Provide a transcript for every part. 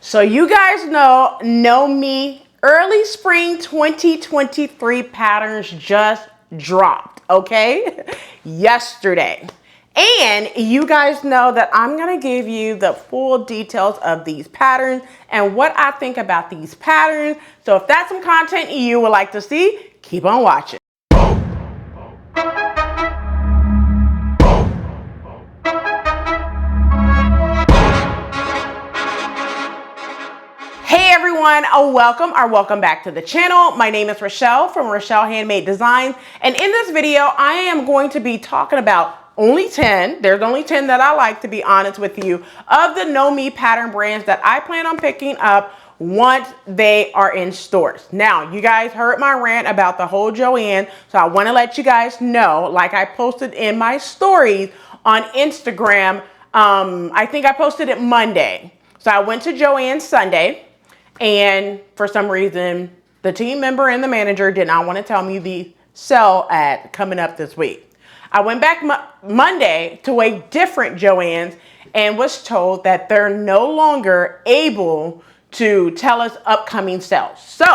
So you guys know me, early spring 2023 patterns just dropped, okay? Yesterday. And you guys know that I'm gonna give you the full details of these patterns and what I think about these patterns. So if that's some content you would like to see, keep on watching. Hey everyone, welcome back to the channel. My name is Rochelle from Rochelle.Handmade.Designs, and in this video I am going to be talking about there's only 10 that I like, to be honest with you, of the Know Me pattern brands that I plan on picking up once they are in stores. Now, you guys heard my rant about the whole Joanne, so I want to let you guys know, like I posted in my stories on Instagram, I think I posted it Monday. So I went to Joanne Sunday, and for some reason, the team member and the manager did not want to tell me the sale ad coming up this week. I went back Monday to a different Joann's and was told that they're no longer able to tell us upcoming sales. So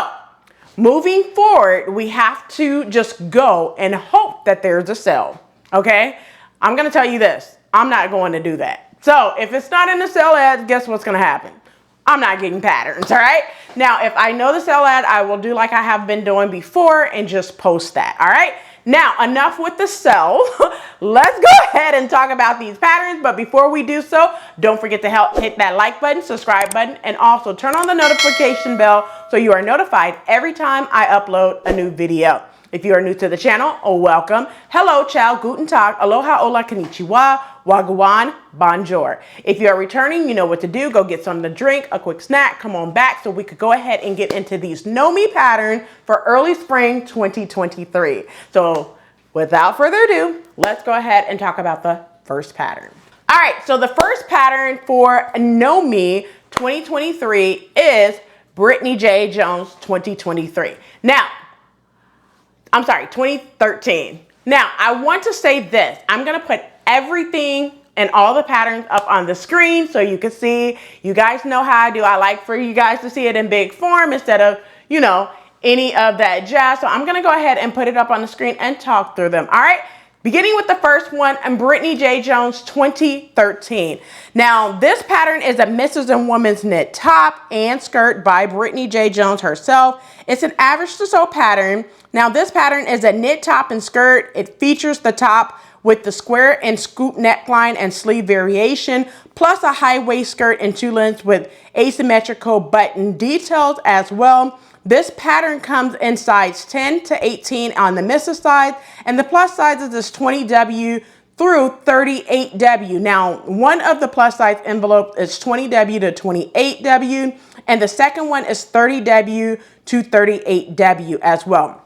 moving forward, we have to just go and hope that there's a sale, okay? I'm going to tell you this. I'm not going to do that. So if it's not in the sale ad, guess what's going to happen? I'm not getting patterns, all right? Now, if I know the sale ad, I will do like I have been doing before and just post that, all right? Now, enough with the sell. Let's go ahead and talk about these patterns. But before we do so, don't forget to hit that like button, subscribe button, and also turn on the notification bell so you are notified every time I upload a new video. If you are new to the channel, welcome. Hello, ciao, guten tag, aloha, hola, konnichiwa, wagwan, bonjour. If you are returning, you know what to do. Go get something to drink, a quick snack, come on back so we could go ahead and get into these Know Me patterns for early spring 2023. So without further ado, let's go ahead and talk about the first pattern. All right, so the first pattern for Know Me 2023 is Brittany J Jones 2023. Now, I'm sorry, 2013. Now, I want to say this. I'm going to put everything and all the patterns up on the screen so you can see. You guys know how I do. I like for you guys to see it in big form instead of, you know, any of that jazz. So I'm going to go ahead and put it up on the screen and talk through them. All right. Beginning with the first one, Brittany J Jones 2013. Now, this pattern is a Mrs. and Woman's knit top and skirt by Brittany J Jones herself. It's an average to sew pattern. Now, this pattern is a knit top and skirt. It features the top with the square and scoop neckline and sleeve variation, plus a high waist skirt in two lengths with asymmetrical button details as well. This pattern comes in size 10 to 18 on the Mrs. side, and the plus sizes is 20W through 38W. Now, one of the plus size envelopes is 20W to 28W, and the second one is 30W to 38W as well.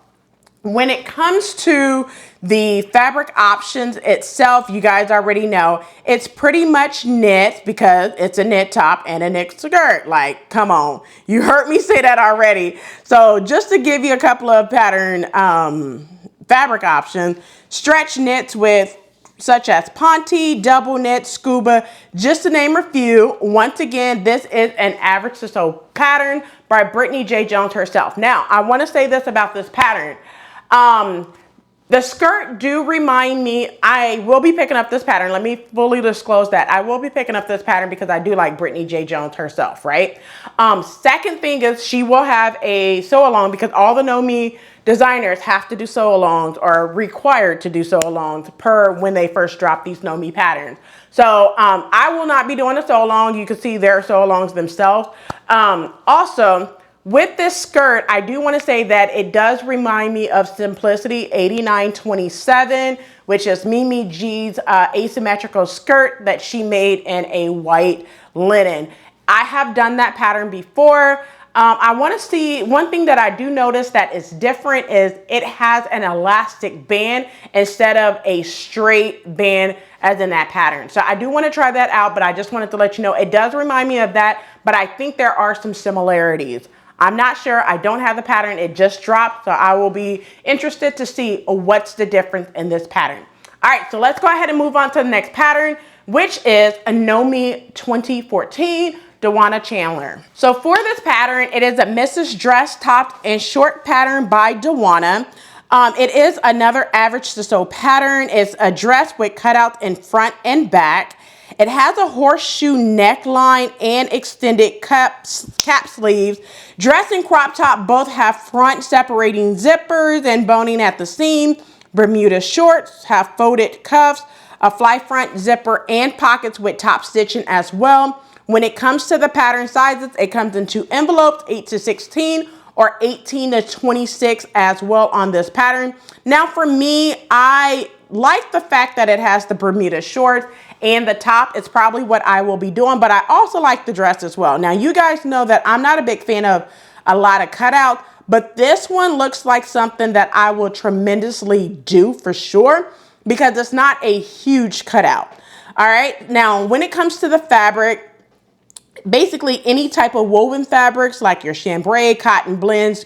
When it comes to the fabric options itself, you guys already know it's pretty much knit because it's a knit top and a knit skirt. Like, come on, you heard me say that already. So just to give you a couple of pattern fabric options, stretch knits with such as Ponte, double knit, scuba, just to name a few. Once again, this is an average to sew pattern by Brittany J Jones herself. Now, I want to say this about this pattern. The skirt do remind me, I will be picking up this pattern. Let me fully disclose that. I will be picking up this pattern because I do like Brittany J Jones herself, right? Second thing is she will have a sew along because all the Know Me designers have to do sew alongs or are required to do sew alongs per when they first drop these Know Me patterns. So I will not be doing a sew along. You can see their sew alongs themselves. Also, with this skirt, I do want to say that it does remind me of Simplicity 8927, which is Mimi G's asymmetrical skirt that she made in a white linen. I have done that pattern before. I want to see, one thing that I do notice that is different is it has an elastic band instead of a straight band as in that pattern. So I do want to try that out, but I just wanted to let you know it does remind me of that, but I think there are some similarities. I'm not sure. I don't have the pattern. It just dropped, so I will be interested to see what's the difference in this pattern. All right, so let's go ahead and move on to the next pattern, which is a Know Me 2014. Dewana Chandler. So for this pattern, it is a Mrs. Dress topped and short pattern by Dewana. It is another average to sew pattern. It's a dress with cutouts in front and back. It has a horseshoe neckline and extended cap sleeves. Dress and crop top both have front separating zippers and boning at the seam. Bermuda shorts have folded cuffs, a fly front zipper, and pockets with top stitching as well. When it comes to the pattern sizes, it comes in 2 envelopes, 8 to 16 or 18 to 26 as well on this pattern. Now for me, I like the fact that it has the Bermuda shorts and the top. It's probably what I will be doing, but I also like the dress as well. Now you guys know that I'm not a big fan of a lot of cutouts, but this one looks like something that I will tremendously do for sure because it's not a huge cutout. All right, now when it comes to the fabric, basically any type of woven fabrics like your chambray, cotton blends,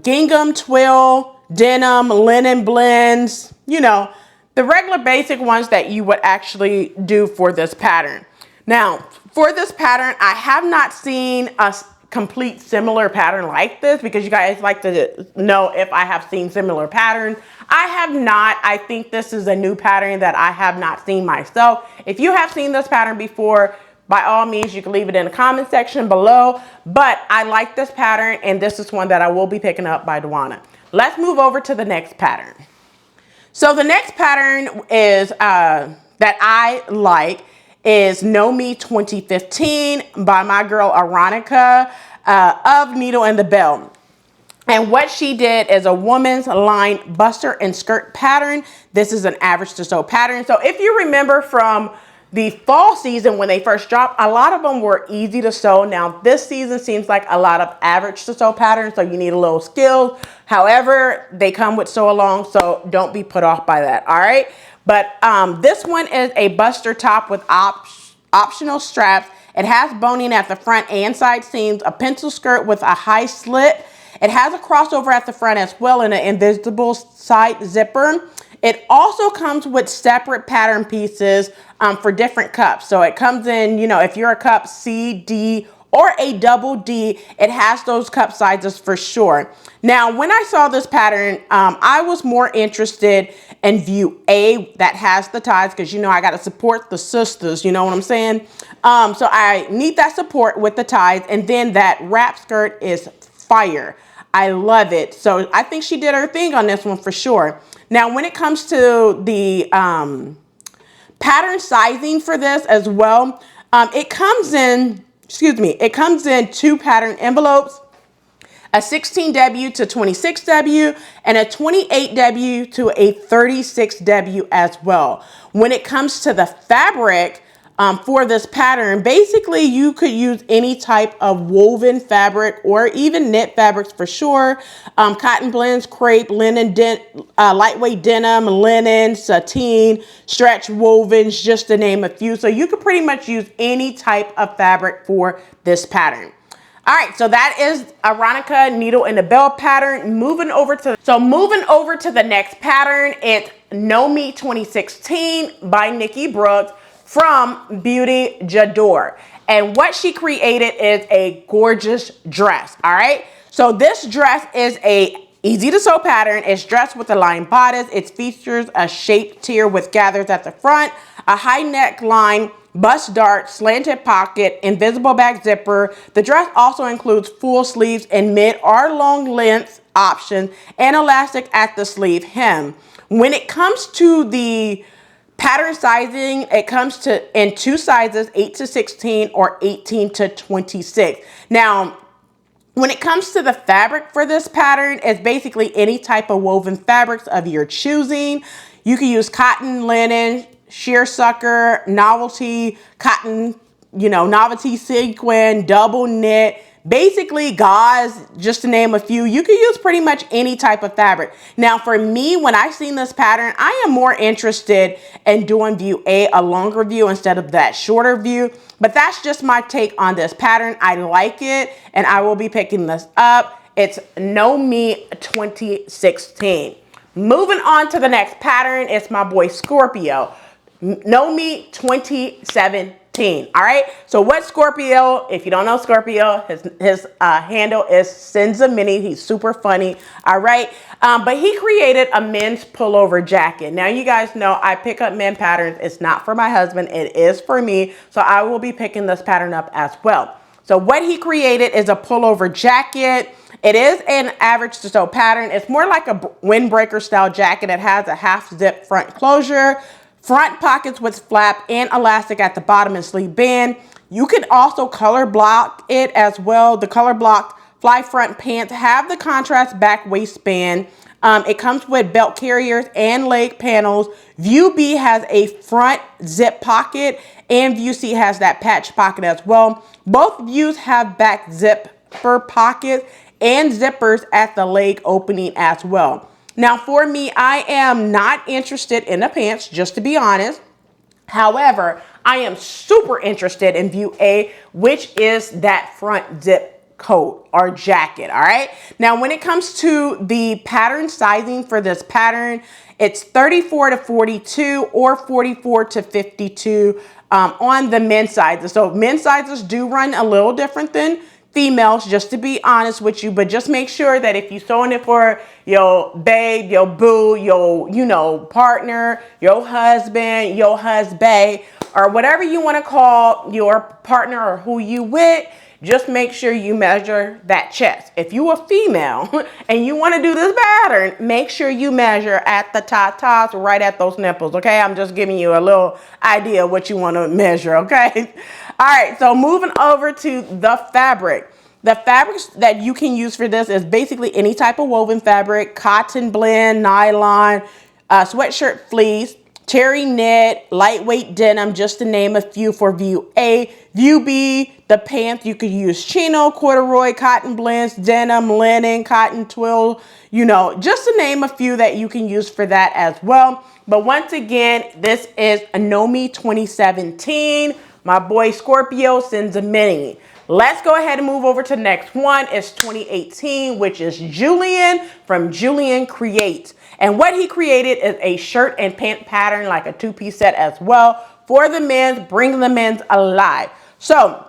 gingham, twill, denim, linen blends, you know, the regular basic ones that you would actually do for this pattern. Now, for this pattern, I have not seen a complete similar pattern like this because you guys like to know if I have seen similar patterns. I have not. I think this is a new pattern that I have not seen myself. If you have seen this pattern before, by all means, you can leave it in the comment section below. But I like this pattern, and this is one that I will be picking up by Dewana. Let's move over to the next pattern. So the next pattern is that I like is Know Me 2015 by my girl Eronica of Needle and the Bell. And what she did is a woman's line buster and skirt pattern. This is an average to sew pattern. So if you remember from the fall season when they first dropped, a lot of them were easy to sew. Now this season seems like a lot of average to sew patterns, so you need a little skill. However, they come with sew along, so don't be put off by that, all right? But this one is a buster top with optional straps. It has boning at the front and side seams, a pencil skirt with a high slit. It has a crossover at the front as well and an invisible side zipper. It also comes with separate pattern pieces for different cups. So it comes in, you know, if you're a cup C, D, or a double D, it has those cup sizes for sure. Now, when I saw this pattern, I was more interested in view A that has the ties because, you know, I got to support the sisters, you know what I'm saying? So I need that support with the ties, and then that wrap skirt is fire. I love it. So I think she did her thing on this one for sure. Now, when it comes to the pattern sizing for this as well, it comes in, it comes in 2 pattern envelopes, a 16W to 26W and a 28W to a 36W as well. When it comes to the fabric, for this pattern, basically you could use any type of woven fabric or even knit fabrics for sure. Cotton blends, crepe, linen, lightweight denim, linen, sateen, stretch wovens, just to name a few. So you could pretty much use any type of fabric for this pattern. All right, so that is Eronica Needle and the Bell pattern. Moving over to the next pattern, it's Know Me 2016 by Nikki Brooks from Beauty J'adore. And what she created is a gorgeous dress, all right? So this dress is a easy to sew pattern. It's dressed with a lined bodice. It features a shaped tier with gathers at the front, a high neckline, bust dart, slanted pocket, invisible back zipper. The dress also includes full sleeves and mid or long length options and elastic at the sleeve hem. When it comes to the pattern sizing, it comes in 2 sizes, 8 to 16 or 18 to 26. Now, when it comes to the fabric for this pattern, it's basically any type of woven fabrics of your choosing. You can use cotton, linen, shearsucker, novelty, cotton, you know, novelty sequin, double knit, basically gauze, just to name a few. You can use pretty much any type of fabric. Now for me, when I seen this pattern, I am more interested in doing view A, a longer view instead of that shorter view. But that's just my take on this pattern. I like it and I will be picking this up. It's Know Me 2016. Moving on to the next pattern, it's my boy Scorpio. Know Me 2017. 2015. All right. So what Scorpio, if you don't know Scorpio, his handle is Senzamini. He's super funny. All right. But he created a men's pullover jacket. Now you guys know I pick up men patterns. It's not for my husband. It is for me. So I will be picking this pattern up as well. So what he created is a pullover jacket. It is an average to sew pattern. It's more like a windbreaker style jacket. It has a half zip front closure, front pockets with flap and elastic at the bottom and sleeve band. You can also color block it as well. The color blocked fly front pants have the contrast back waistband. It comes with belt carriers and leg panels. View B has a front zip pocket and View C has that patch pocket as well. Both views have back zipper pockets and zippers at the leg opening as well. Now for me, I am not interested in the pants, just to be honest. However, I am super interested in View A, which is that front zip coat or jacket. All right. Now, when it comes to the pattern sizing for this pattern, it's 34 to 42 or 44 to 52 on the men's sizes. So men's sizes do run a little different than females, just to be honest with you, but just make sure that if you're sewing it for your babe, your boo, your, you know, partner, your husband, your husband, or whatever you want to call your partner or who you with, just make sure you measure that chest. If you a female and you want to do this pattern, make sure you measure at the tatas, right at those nipples, okay? I'm just giving you a little idea of what you want to measure, okay? All right, so moving over to the fabric. The fabrics that you can use for this is basically any type of woven fabric, cotton blend, nylon, sweatshirt fleece, terry knit, lightweight denim, just to name a few for View A. View B, the pants, you could use chino, corduroy, cotton blends, denim, linen, cotton twill, you know, just to name a few that you can use for that as well. But once again, this is Anomi 2017. My boy Scorpio sends a mini. Let's go ahead and move over to the next one. It's 2018, which is Julian from Julian Creates. And what he created is a shirt and pant pattern, like a two-piece set as well for the men's, bring the men's alive. So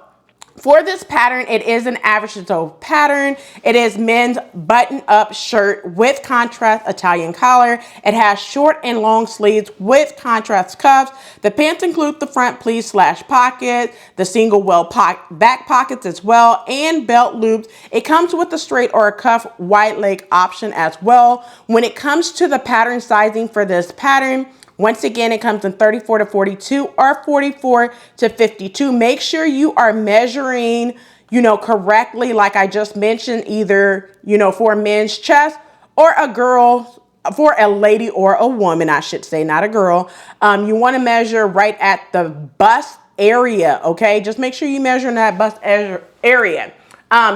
for this pattern, it is an average to sew pattern. It is men's button-up shirt with contrast Italian collar. It has short and long sleeves with contrast cuffs. The pants include the front pleat / pocket, the single well back pockets as well, and belt loops. It comes with a straight or a cuff wide leg option as well. When it comes to the pattern sizing for this pattern, once again, it comes in 34 to 42 or 44 to 52. Make sure you are measuring, you know, correctly, like I just mentioned, either, you know, for a men's chest or a girl, for a lady or a woman, I should say, not a girl. You want to measure right at the bust area, okay? Just make sure you measure in that bust area.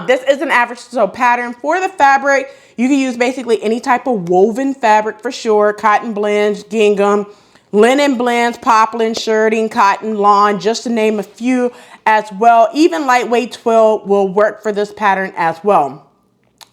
This is an average sew pattern. For the fabric, you can use basically any type of woven fabric for sure. Cotton blends, gingham, linen blends, poplin, shirting, cotton, lawn, just to name a few as well. Even lightweight twill will work for this pattern as well.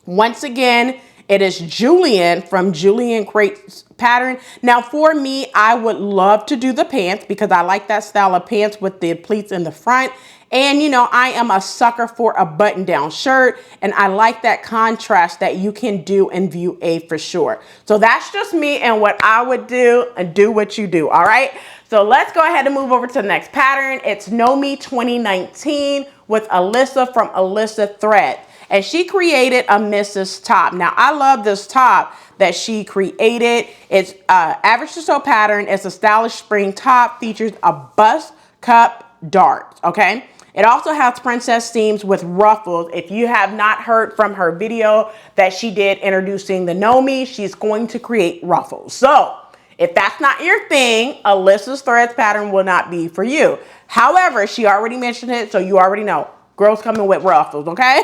Once again, it is Julian from Julian Creates pattern. Now for me, I would love to do the pants because I like that style of pants with the pleats in the front. And you know, I am a sucker for a button down shirt, and I like that contrast that you can do in View A for sure. So that's just me and what I would do, and do what you do. All right. So let's go ahead and move over to the next pattern. It's Nomi 2019 with Alyssa from Alyssa Thread. And she created a Mrs. top. Now, I love this top that she created. It's average to sew pattern. It's a stylish spring top, features a bust cup darts, okay? It also has princess seams with ruffles. If you have not heard from her video that she did introducing the Nomi, she's going to create ruffles. So if that's not your thing, Alyssa's Threads pattern will not be for you. However, she already mentioned it, so you already know. Girls coming with ruffles, okay?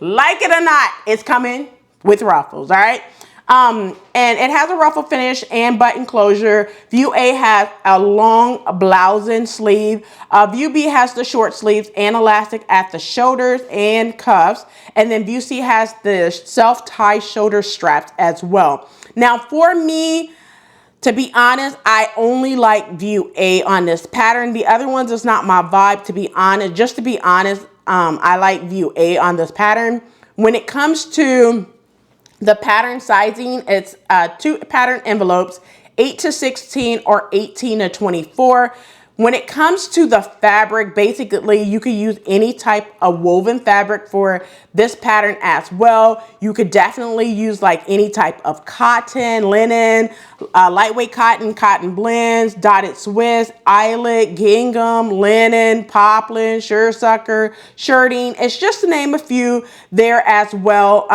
Like it or not, it's coming with ruffles, all right? And it has a ruffle finish and button closure. View A has a long blouse and sleeve. View B has the short sleeves and elastic at the shoulders and cuffs. And then View C has the self-tie shoulder straps as well. Now for me, To be honest, I only like view A on this pattern. The other ones is not my vibe, to be honest. Just to be honest, I like view A on this pattern. When it comes to the pattern sizing, it's 2 pattern envelopes, 8 to 16 or 18 to 24. When it comes to the fabric, basically you could use any type of woven fabric for this pattern as well. You could definitely use like any type of cotton, linen, lightweight cotton, cotton blends, dotted Swiss, eyelet, gingham, linen, poplin, suresucker, shirting. It's just to name a few there as well.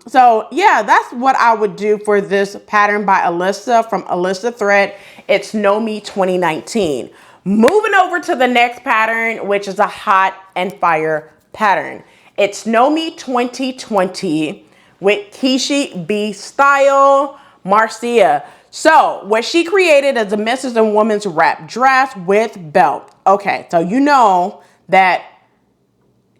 So yeah, that's what I would do for this pattern by Alyssa from Alyssa Thread. It's Know Me 2019. Moving over to the next pattern, which is a hot and fire pattern. It's Know Me 2020 with Kishi B Style Marcia. So what she created is a Mrs. and Woman's wrap dress with belt. Okay, so you know that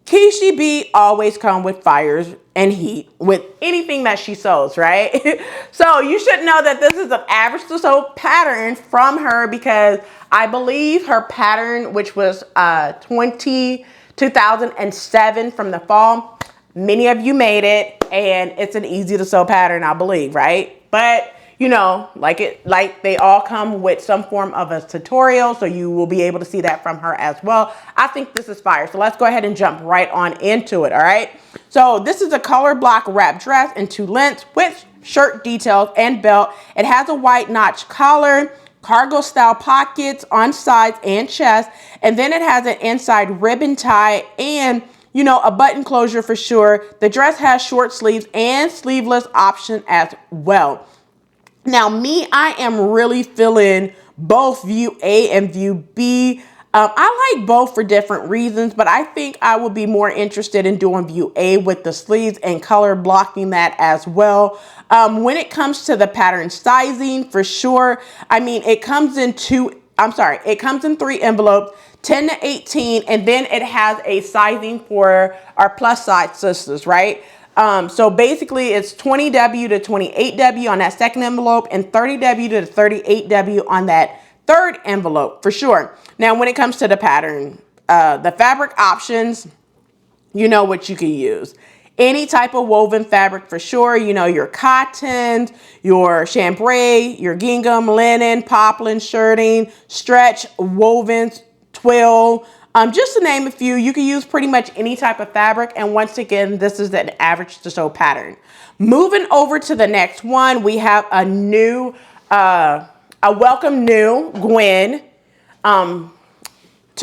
Kishi B always come with fires and heat with anything that she sews, right? So you should know that this is an average to sew pattern from her, because I believe her pattern, which was 2007 from the fall, many of you made it, and it's an easy to sew pattern, I believe, right? But you know, like they all come with some form of a tutorial, so you will be able to see that from her as well. I think this is fire. So let's go ahead and jump right on into it, all right? So this is a color block wrap dress in 2 lengths with shirt details and belt. It has a white notch collar, cargo style pockets on sides and chest, and then it has an inside ribbon tie and, you know, a button closure for sure. The dress has short sleeves and sleeveless option as well. Now me, I am really feeling both view A and view B. I like both for different reasons, but I think I would be more interested in doing view A with the sleeves and color blocking that as well. When it comes to the pattern sizing, for sure, I mean, it comes in it comes in 3 envelopes, 10 to 18, and then it has a sizing for our plus size sisters, right? So basically it's 20W to 28W on that second envelope and 30W to 38W on that third envelope for sure. Now, when it comes to the pattern, the fabric options, you know what you can use. Any type of woven fabric for sure. You know, your cottons, your chambray, your gingham, linen, poplin, shirting, stretch, wovens, twill. Just to name a few, you can use pretty much any type of fabric. And once again, this is an average to sew pattern. Moving over to the next one, we have a new, a welcome new Gwen to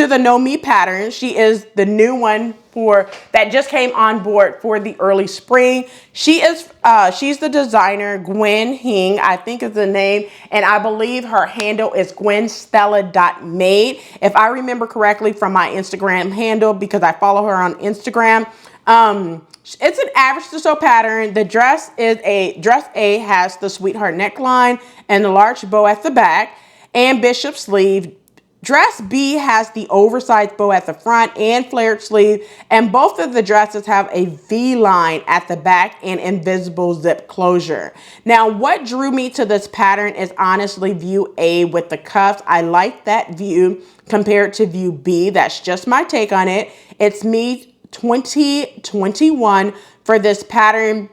the Know Me pattern. She is the new one that just came on board for the early spring. She's the designer, Gwen Hing, I think is the name, and I believe her handle is gwenstella.made, if I remember correctly from my Instagram handle, because I follow her on Instagram. It's an average to sew pattern. The dress A has the sweetheart neckline and the large bow at the back and bishop sleeve. Dress B has the oversized bow at the front and flared sleeve, and both of the dresses have a V-line at the back and invisible zip closure. Now, what drew me to this pattern is honestly view A with the cuffs. I like that view compared to view B. That's just my take on it. It's me 2021 for this pattern.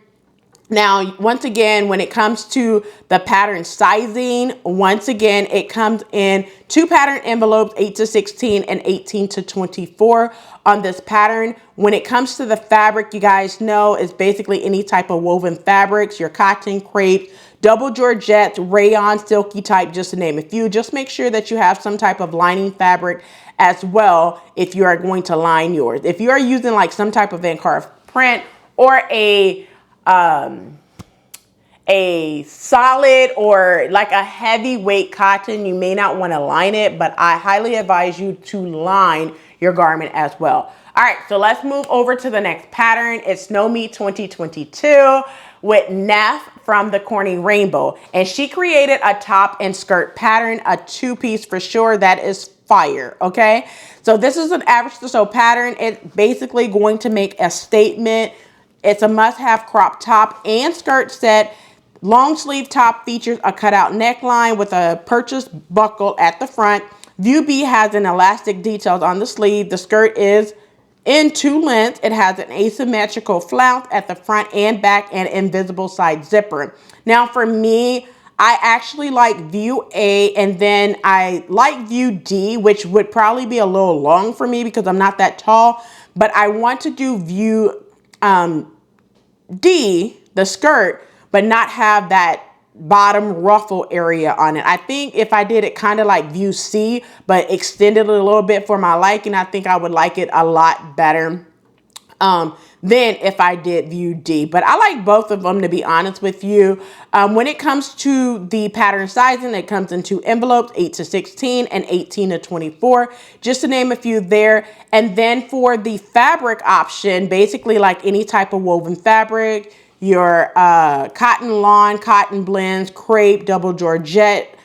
Now, once again, when it comes to the pattern sizing, once again, it comes in 2 pattern envelopes, 8 to 16 and 18 to 24 on this pattern. When it comes to the fabric, you guys know it's basically any type of woven fabrics, your cotton, crepe, double georgette, rayon, silky type, just to name a few. Just make sure that you have some type of lining fabric as well if you are going to line yours. If you are using like some type of Vancarve print or a solid or like a heavyweight cotton, you may not want to line it, but I highly advise you to line your garment as well. All right, so let's move over to the next pattern. It's Know Me 2022 with Neff from the Corny Rainbow, and she created a top and skirt pattern, a 2-piece for sure. That is fire. Okay, so this is an average to sew pattern. It's basically going to make a statement. It's a must-have crop top and skirt set. Long sleeve top features a cutout neckline with a purchase buckle at the front. View B has an elastic details on the sleeve. The skirt is in 2 lengths. It has an asymmetrical flounce at the front and back and invisible side zipper. Now for me, I actually like view A, and then I like view D, which would probably be a little long for me because I'm not that tall, but I want to do view D, the skirt, but not have that bottom ruffle area on it. I think if I did it kind of like view C, but extended it a little bit for my liking, I think I would like it a lot better than if I did view D. But I like both of them, to be honest with you. When it comes to the pattern sizing, it comes in 2 envelopes, 8 to 16 and 18 to 24, just to name a few there. And then for the fabric option, basically like any type of woven fabric, your cotton lawn, cotton blends, crepe, double georgette,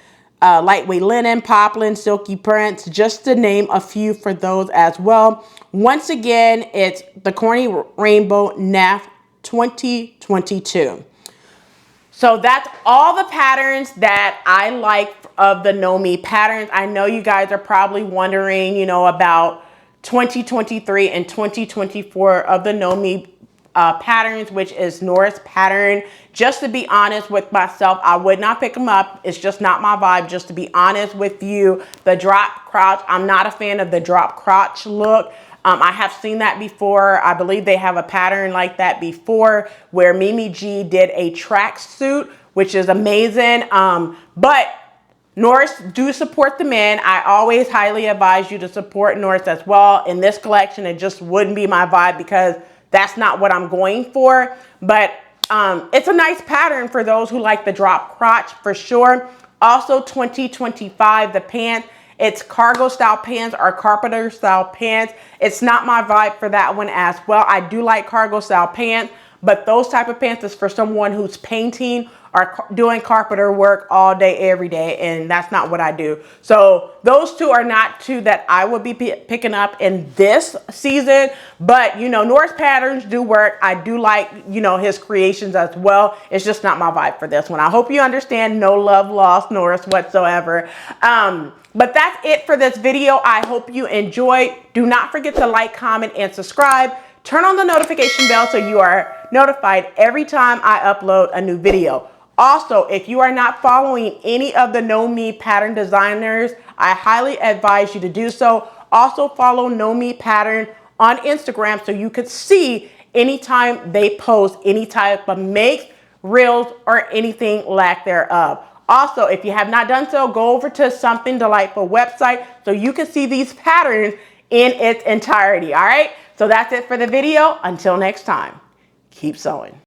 lightweight linen, poplin, silky prints, just to name a few for those as well. Once again, it's the Corny Rainbow Neff 2022. So that's all the patterns that I like of the Know Me patterns. I know you guys are probably wondering, you know, about 2023 and 2024 of the Know Me patterns, which is Norris pattern. Just to be honest with myself, I would not pick them up. It's just not my vibe. Just to be honest with you, the drop crotch, I'm not a fan of the drop crotch look. I have seen that before. I believe they have a pattern like that before where Mimi G did a tracksuit, which is amazing. But Norris do support the men. I always highly advise you to support Norris as well. In this collection, it just wouldn't be my vibe because that's not what I'm going for. But it's a nice pattern for those who like the drop crotch for sure. Also 2025, the pants. It's cargo style pants or carpenter style pants. It's not my vibe for that one as well. I do like cargo style pants, but those type of pants is for someone who's painting or doing carpenter work all day, every day, and that's not what I do. So those two are not two that I would be picking up in this season, but you know, Norris patterns do work. I do like, you know, his creations as well. It's just not my vibe for this one. I hope you understand. No love lost, Norris, whatsoever. But that's it for this video. I hope you enjoyed. Do not forget to like, comment, and subscribe. Turn on the notification bell so you are notified every time I upload a new video. Also, if you are not following any of the Know Me pattern designers, I highly advise you to do so. Also follow Know Me Pattern on Instagram so you could see anytime they post any type of makes, reels, or anything lack thereof. Also, if you have not done so, go over to Something Delightful website so you can see these patterns in its entirety. All right, so that's it for the video. Until next time, keep sewing.